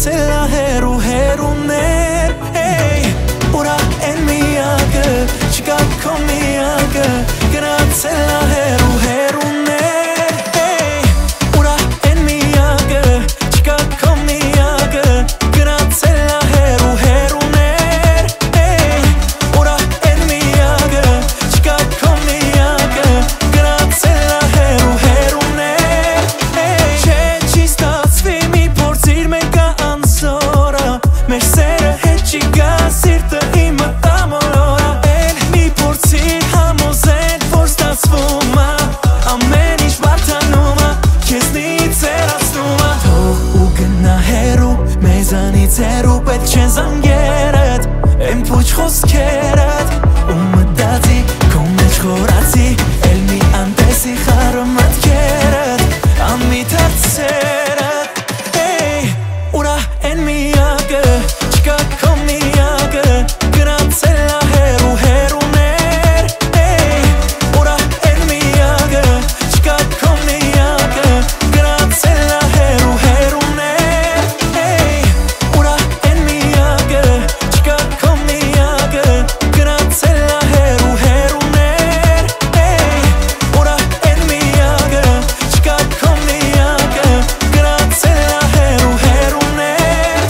գնացել ա հերուներ Ուրա են միակը, չկա քո միակը Գնացել ա հերուներ Ուրա են միակը, չկա քո միակը Գնացել ա հերուներ Ուրա են միակը, չկա քո միակը Գնացել ա հերուներ Չէ չի ստացվի մի փորձիր մեկը անսորա Մեր սերը հետ չի գա սիրտը իմը տամոլորա Էլ մի փորձիր համոզել որ ստացվում ա Ամեն ինչ վարդանում ա քեզնից հեռացնում ա Թող ու գնա հեռու մեզանից հեռու պետք չեն զանգերդ Եմ փոչ խոսքերդ ու մտածի քո մեջ խորացի Էլ մի անտեսի խառը մտքերդ Անմիտ հարցերդ Ուրա են միակը չկա քո միակը Գնացել ա հերուներ Ուրա են միակը չկա քո միակը Գնացել ա հերուներ Ուրա են միակը չկա քո միակը Գնացել ա հերուներ Ուրա են միակը չկա քո միակը Գնացել ա հերուներ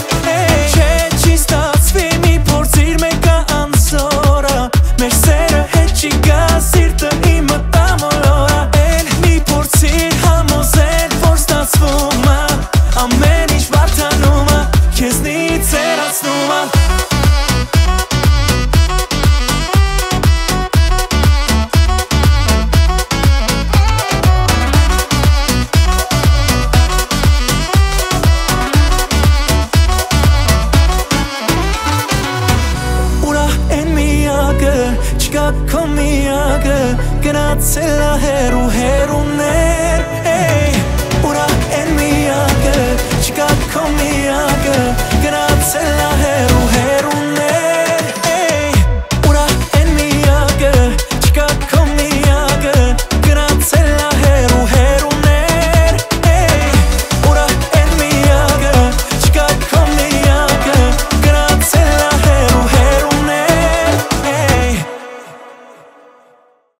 Չէ չի ստացվի մի փորձիր մեկը անսորա Մեր սերը հետ չի գա սիրտը իմը տամոլորա Էլ մի փորձիր համոզել որ ստացվում ա Ամեն ինչ վարդանում ա քեզնից հեռացնում ա Ուրա են միակը, չկա քո միակը Գնացել ա հերուներ